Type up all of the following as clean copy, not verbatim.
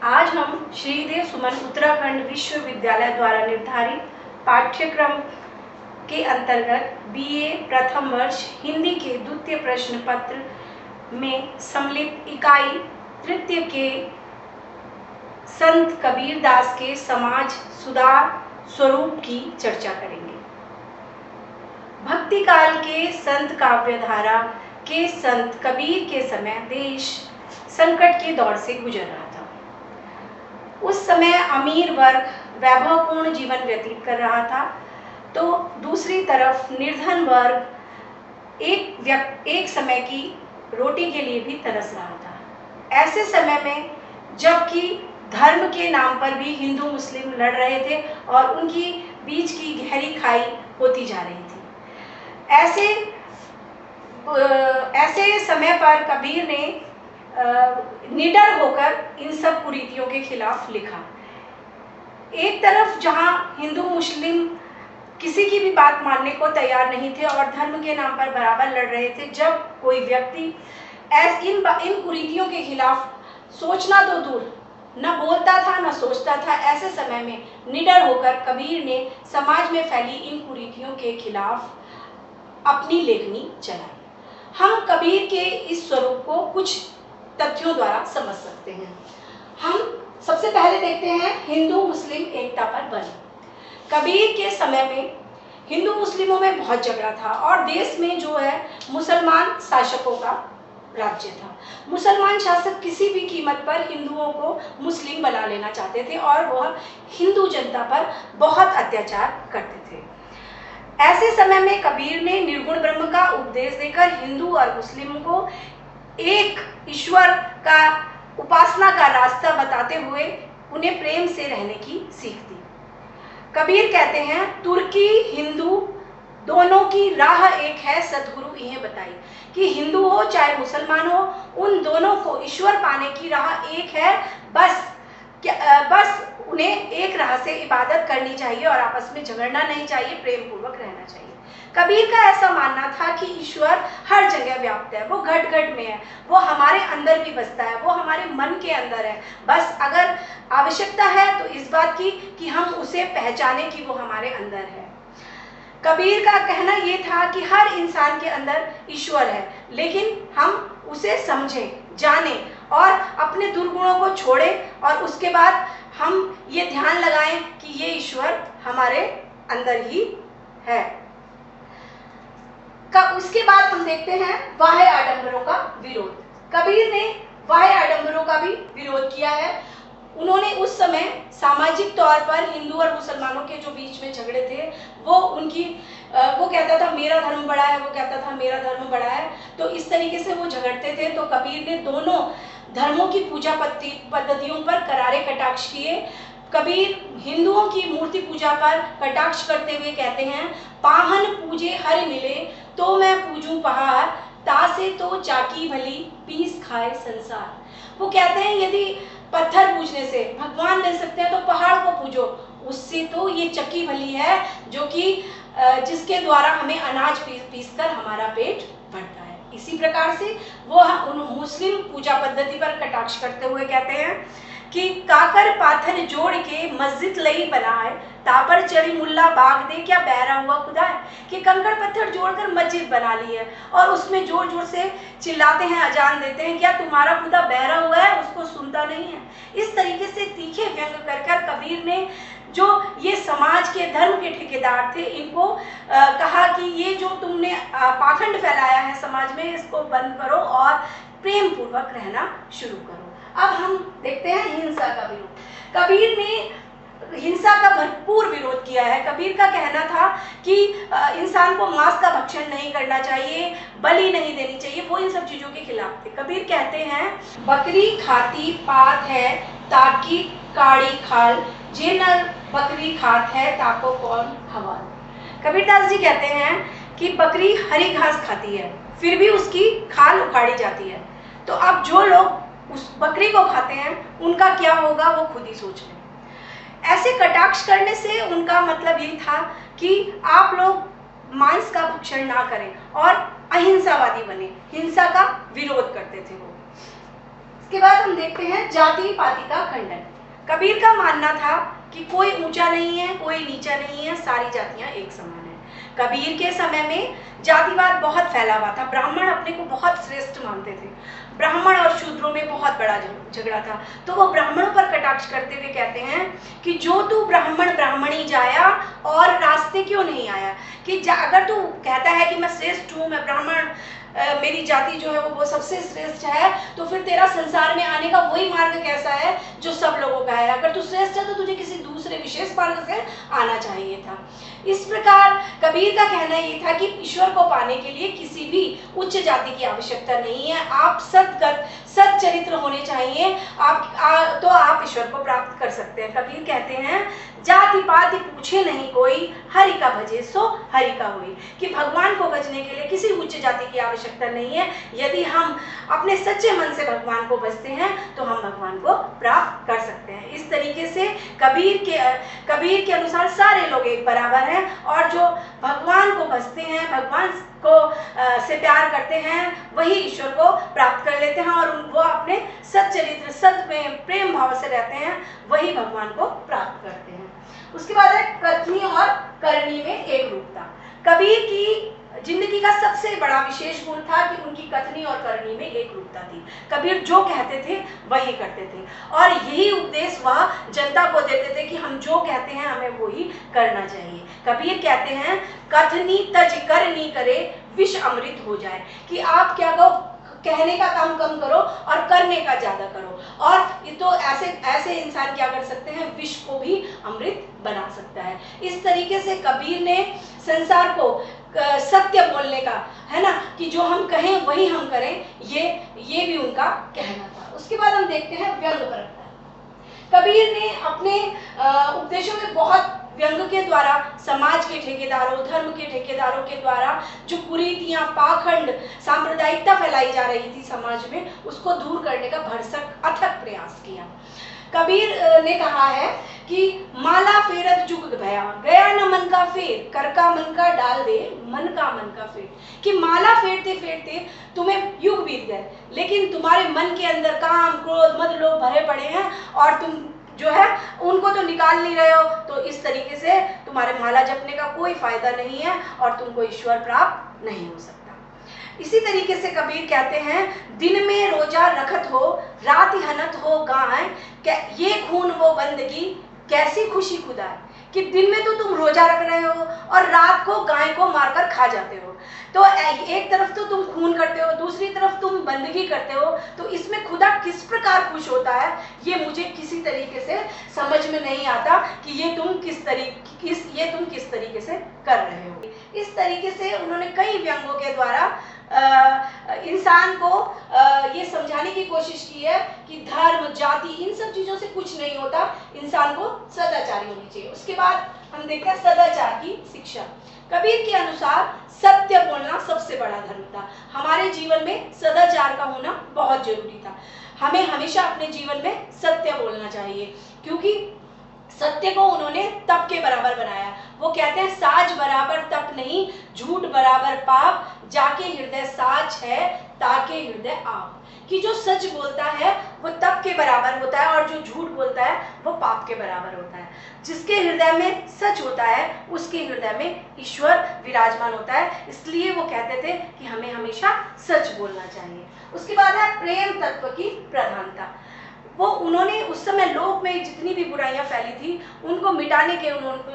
आज हम श्रीदेव सुमन उत्तराखंड विश्वविद्यालय द्वारा निर्धारित पाठ्यक्रम के अंतर्गत बीए प्रथम वर्ष हिंदी के द्वितीय प्रश्न पत्र में सम्मिलित इकाई तृतीय के संत कबीर दास के समाज सुधार स्वरूप की चर्चा करेंगे। भक्ति काल के संत काव्यधारा के संत कबीर के समय देश संकट के दौर से गुजर रहा था। उस समय अमीर वर्ग वैभवपूर्ण जीवन व्यतीत कर रहा था, तो दूसरी तरफ निर्धन वर्ग एक समय की रोटी के लिए भी तरस रहा था। ऐसे समय में जबकि धर्म के नाम पर भी हिंदू मुस्लिम लड़ रहे थे और उनकी बीच की गहरी खाई होती जा रही थी, ऐसे समय पर कबीर ने निडर होकर इन सब कुरीतियों के खिलाफ लिखा। एक तरफ जहां हिंदू मुस्लिम किसी की भी बात मानने को तैयार नहीं थे और धर्म के नाम पर बराबर लड़ रहे थे, जब कोई व्यक्ति इन कुरीतियों के खिलाफ सोचना तो दूर न बोलता था न सोचता था, ऐसे समय में निडर होकर कबीर ने समाज में फैली इन कुरीतियों के खिलाफ अपनी लेखनी चलाई। हम कबीर के इस स्वरूप को कुछ तथ्यों द्वारा समझ सकते हैं। हम सबसे पहले देखते हैं हिंदू मुस्लिम एकता पर बल। कबीर के समय में हिंदू मुस्लिमों में बहुत झगड़ा था और देश में जो है मुसलमान शासकों का राज्य था। मुसलमान शासक किसी भी कीमत पर हिंदुओं को मुस्लिम बना लेना चाहते थे और वह हिंदू जनता पर बहुत अत्याचार करते थे। ऐसे समय में कबीर ने निर्गुण ब्रह्म का उपदेश देकर हिंदू और मुस्लिम को एक ईश्वर का उपासना का रास्ता बताते हुए उन्हें प्रेम से रहने की सीख दी। कबीर कहते हैं, तुर्की हिंदू दोनों की राह एक है, सतगुरु इन्हें बताई। कि हिंदू हो चाहे मुसलमान हो, उन दोनों को ईश्वर पाने की राह एक है। बस उन्हें एक राह से इबादत करनी चाहिए और आपस में झगड़ना नहीं चाहिए, प्रेम पूर्वक रहना चाहिए। कबीर का ऐसा मानना था कि ईश्वर हर जगह व्याप्त है, वो घट घट में है, वो हमारे अंदर भी बसता है, वो हमारे मन के अंदर है। बस अगर आवश्यकता है तो इस बात की कि हम उसे पहचाने कि वो हमारे अंदर है। कबीर का कहना ये था कि हर इंसान के अंदर ईश्वर है, लेकिन हम उसे समझें, जानें और अपने दुर्गुणों को छोड़ें और उसके बाद हम ये ध्यान लगाएं कि ये ईश्वर हमारे अंदर ही है। उसके बाद हम देखते हैं बाह्य आडंबरों का विरोध। कबीर ने बाह्य आडंबरों का भी विरोध किया है। उन्होंने उस समय सामाजिक तौर पर हिंदू और मुसलमानों के जो बीच में झगड़े थे, वो कहता था मेरा धर्म बड़ा है, वो कहता था मेरा धर्म बड़ा है, तो इस तरीके से वो झगड़ते थे। तो कबीर ने दोनों धर्मों की पूजा पद्धतियों पर करारे कटाक्ष किए। कबीर हिंदुओं की मूर्ति पूजा पर कटाक्ष करते हुए कहते हैं, पाहन पूजे हर मिले तो मैं पूजूं पहाड़, तासे तो चाकी भली पीस खाए संसार। वो कहते हैं यदि पत्थर पूजने से भगवान ले सकते हैं तो पहाड़ को पूजो, उससे तो ये चक्की भली है जो कि जिसके द्वारा हमें अनाज पीस कर हमारा पेट भरता है। इसी प्रकार से वो मुस्लिम पूजा पद्धति पर कटाक्ष करते हुए कहते हैं कि काकर पाथर जोड़ के मस्जिद लई बनाए, तापर चढ़ी मुल्ला बाग दे क्या बहरा हुआ खुदा है। कि कंकड़ पत्थर जोड़कर मस्जिद बना ली है और उसमें जोर जोर से चिल्लाते हैं, अजान देते हैं, क्या तुम्हारा खुदा बहरा हुआ है, उसको सुनता नहीं है। इस तरीके से तीखे व्यंग कर कबीर ने जो ये समाज के धर्म के ठेकेदार थे, इनको कहा कि ये जो तुमने पाखंड फैलाया है समाज में, इसको बंद करो और प्रेम पूर्वक रहना शुरू करो। अब हम देखते हैं हिंसा का विरोध। कबीर ने हिंसा का भरपूर विरोध किया है। कबीर का कहना था कि इंसान को मांस का भक्षण नहीं करना चाहिए, बलि नहीं देनी चाहिए, वो इन सब चीजों के खिलाफ थे। कबीर कहते हैं, बकरी खाती पात है ताकि काड़ी खाल, जे नर बकरी खात है ताको कौन हवाल। कबीरदास जी कहते हैं कि बकरी हरी घास खाती है, फिर भी उसकी खाल उखाड़ी जाती है, तो अब जो लोग उस बकरी को खाते हैं उनका क्या होगा वो खुद ही सोच लें। ऐसे कटाक्ष करने से उनका मतलब ये था कि आप लोग मांस का भक्षण ना करें और अहिंसावादी बने, हिंसा का विरोध करते थे वो। इसके बाद हम देखते हैं जाति पाति का खंडन। कबीर का मानना था कि कोई ऊंचा नहीं है, कोई नीचा नहीं है, सारी जातियां एक समान है। कबीर के समय में जातिवाद बहुत फैला हुआ था। ब्राह्मण अपने को बहुत श्रेष्ठ मानते थे। ब्राह्मण और शूद्रों में बहुत बड़ा झगड़ा था। तो वो ब्राह्मणों पर कटाक्ष करते हुए कहते हैं कि जो तू ब्राह्मण ब्राह्मणी जाया और रास्ते क्यों नहीं आया, कि अगर तू कहता है कि मैं श्रेष्ठ हूँ, मैं ब्राह्मण, मेरी जाति जो है वो सबसे श्रेष्ठ है, तो फिर तेरा संसार में आने का वही मार्ग कैसा है जो सब लोगों का है। अगर तू श्रेष्ठ है तो तुझे किसी दूसरे विशेष मार्ग से आना चाहिए था। इस प्रकार कबीर का कहना ये था कि ईश्वर को पाने के लिए किसी भी उच्च जाति की आवश्यकता नहीं है। आप सद्गत सच्चरित्र होने चाहिए, तो आप ईश्वर को प्राप्त कर सकते हैं। कबीर कहते हैं जाति पाति पूछे नहीं कोई, हरि का भजे सो हरि का होई, कि भगवान को भजने के लिए किसी उच्च जाति की आवश्यकता नहीं है। यदि हम अपने सच्चे मन से भगवान को भजते हैं तो हम भगवान को प्राप्त कर सकते हैं। इस तरीके से कबीर के अनुसार सारे लोग एक बराबर हैं, और जो भगवान को भजते हैं, भगवान को से प्यार करते हैं, वही ईश्वर को प्राप्त कर लेते हैं, और वो अपने सच्चरित्र सत में प्रेम भाव से रहते हैं, वही भगवान को प्राप्त करते हैं। उसके बाद है कथनी और करनी में एक रूपता। कबीर की जिंदगी का सबसे बड़ा विशेष गुण था कि उनकी कथनी और करनी में एक रूपता थी। कबीर जो कहते थे वही करते थे, और यही उपदेश वह जनता को देते थे कि हम जो कहते हैं हमें वही करना चाहिए। कबीर कहते हैं कथनी तज करनी करे विष अमृत हो जाए, कि आप क्या कहो, कहने का काम कम करो और करने का ज्यादा करो, और ये तो ऐसे इंसान क्या कर सकते हैं, विष को भी अमृत बना सकता है। इस तरीके से कबीर ने संसार को सत्य बोलने का, है ना, कि जो हम कहें वही हम करें, ये भी उनका कहना था। उसके बाद हम देखते हैं व्यंग परंपरा। कबीर ने अपने उपदेशों में बहुत व्यंग के द्वारा समाज के ठेकेदारों, धर्म के ठेकेदारों के द्वारा जो कुरीतियां, पाखंड, सांप्रदायिकता फैलाई जा रही थी समाज में, उसको दूर करने का भरसक अथक प्रयास किया। कबीर ने कहा है कि माला फेरत जुग भया, गया न मन का फेर, कर का मन का डाल दे, मन का मन का फेर, कि माला फेरते फेरते तुम्हें युग बीत गए, लेकिन तुम्हारे मन के अंदर काम, क्रोध, मद, लोभ भरे पड़े हैं, और तुम जो है उनको तो निकाल नहीं रहे हो। तो इस तरीके से तुम्हारे माला जपने का कोई फायदा नहीं है, और तुमको ईश्वर प्राप्त नहीं हो सकता। इसी तरीके से कबीर कहते हैं दिन में रोजा रखत हो, रात हनत हो गाय, ये खून वो बंदगी, कैसी खुशी खुदा है, कि दिन में तो तुम रोजा रख रहे हो और रात को गाय को मारकर खा जाते हो। तो एक तरफ तो तुम खून करते हो, दूसरी तरफ तुम बंदगी करते हो, तो इसमें खुदा किस प्रकार खुश होता है, ये मुझे किसी तरीके से समझ में नहीं आता कि ये तुम किस तरीके से कर रहे हो। इस तरीके से उन्होंने कई व्यंगों के द्वारा इंसान को ये समझाने की कोशिश की है कि धर्म, जाति, इन सब चीजों से कुछ नहीं होता, इंसान को सदाचारी होनी चाहिए। उसके बाद हम देखते हैं सदाचार की शिक्षा। कबीर के अनुसार सत्य बोलना सबसे बड़ा धर्म था। हमारे जीवन में सदाचार का होना बहुत जरूरी था। हमें हमेशा अपने जीवन में सत्य बोलना चाहिए, क्योंकि सत्य को उन्होंने तप के बराबर बनाया। वो कहते हैं साज बराबर तप नहीं, झूठ बराबर पाप, जाके हृदय साच है ताके हृदय आप, कि जो सच बोलता है वो तप के बराबर होता है, और जो झूठ बोलता है वो पाप के बराबर होता है। जिसके हृदय में सच होता है उसके हृदय में ईश्वर विराजमान होता है। इसलिए वो कहते थे कि हमें हमेशा सच बोलना चाहिए। उसके बाद है प्रेम तत्व की प्रधानता। वो उन्होंने उस समय लोक में जितनी भी बुराइयां फैली थी उनको मिटाने के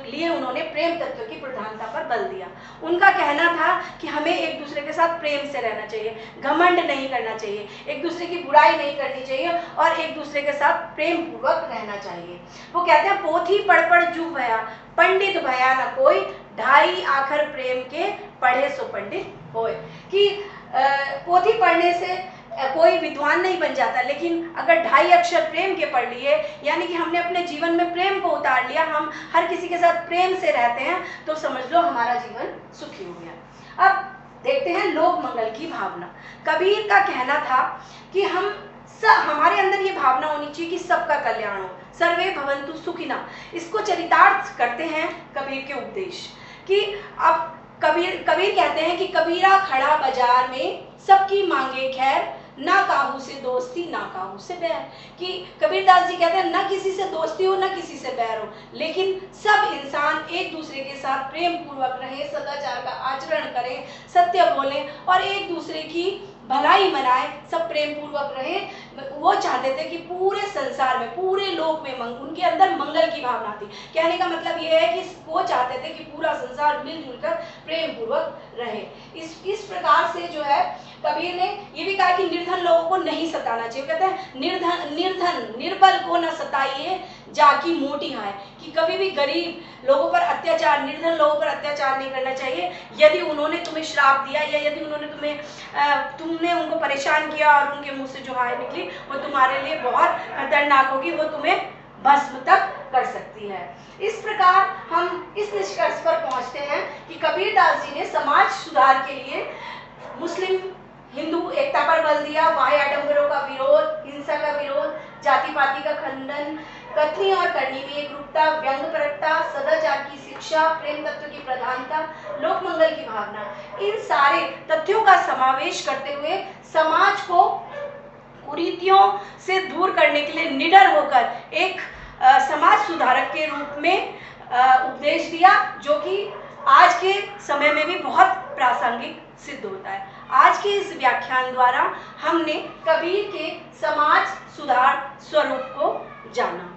लिए उन्होंने प्रेम तत्व की प्रधानता पर बल दिया। उनका कहना था कि हमें एक दूसरे के साथ प्रेम से रहना चाहिए, घमंड नहीं करना चाहिए, एक दूसरे की बुराई नहीं करनी चाहिए, और एक दूसरे के साथ प्रेम पूर्वक रहना चाहिए। वो कहते हैं पोथी पढ़ पढ़ जुग भया, पंडित भया न कोई, ढाई आखर प्रेम के पढ़े सो पंडित होए, कि पोथी पढ़ने से कोई विद्वान नहीं बन जाता, लेकिन अगर 2.5 अक्षर प्रेम के पढ़ लिए, यानी कि हमने अपने जीवन में प्रेम को उतार लिया, हम हर किसी के साथ प्रेम से रहते हैं, तो समझ लो हमारा जीवन सुखी हो गया। अब देखते हैं लोक मंगल की भावना। कबीर का कहना था कि हमारे अंदर ये भावना होनी चाहिए कि सबका कल्याण हो, सर्वे भवन्तु सुखिनः। इसको चरितार्थ करते हैं कबीर के उपदेश, कि अब कबीर कहते हैं कि कबीरा खड़ा बाजार में, सबकी मांगे खैर, ना काहू से दोस्ती ना काहू से बैर, कि कबीरदास जी कहते हैं ना किसी से दोस्ती हो ना किसी से बैर हो, लेकिन सब इंसान एक दूसरे के साथ प्रेम पूर्वक रहें, सदाचार का आचरण करें, सत्य बोलें और एक दूसरे की भलाई मनाएं, सब प्रेम पूर्वक रहें। वो चाहते थे कि पूरे संसार में, पूरे लोक में उनके अंदर मंगल की भावना थी। कहने का मतलब ये है कि वो चाहते थे कि पूरा संसार मिलजुल कर प्रेम पूर्वक रहे। इस प्रकार से जो है कबीर ने ये भी कहा कि निर्धन लोगों को नहीं सताना चाहिए। कहते हैं निर्धन निर्बल को न सताइए जाकी मोटी हाय, कि कभी भी गरीब लोगों पर अत्याचार, निर्धन लोगों पर अत्याचार नहीं करना चाहिए। यदि उन्होंने तुम्हें श्राप दिया या यदि उन्होंने तुमने उनको परेशान किया और उनके मुंह से जो हाय निकली वो तुम्हारे लिए बहुत खतरनाक होगी, वो तुम्हें भस्म तक कर सकती है। इस प्रकार हम इस निष्कर्ष पर पहुंचते हैं कि कबीरदास जी ने समाज सुधार के लिए मुस्लिम हिंदू एकता पर बल दिया, बाह्य आडंबरों का विरोध, हिंसा का विरोध, जाति पाति का खंडन, कथनी और करनी में एकरूपता, व्यंग्यपरकता, सदाचार की शिक्षा, प्रेम तत्व की प्रधानता, लोक मंगल की भावना, इन सारे तथ्यों का समावेश करते हुए समाज को कुरीतियों से दूर करने के लिए निडर होकर एक समाज सुधारक के रूप में उपदेश दिया, जो कि आज के समय में भी बहुत प्रासंगिक सिद्ध होता है। आज के इस व्याख्यान द्वारा हमने कबीर के समाज सुधार स्वरूप को जाना।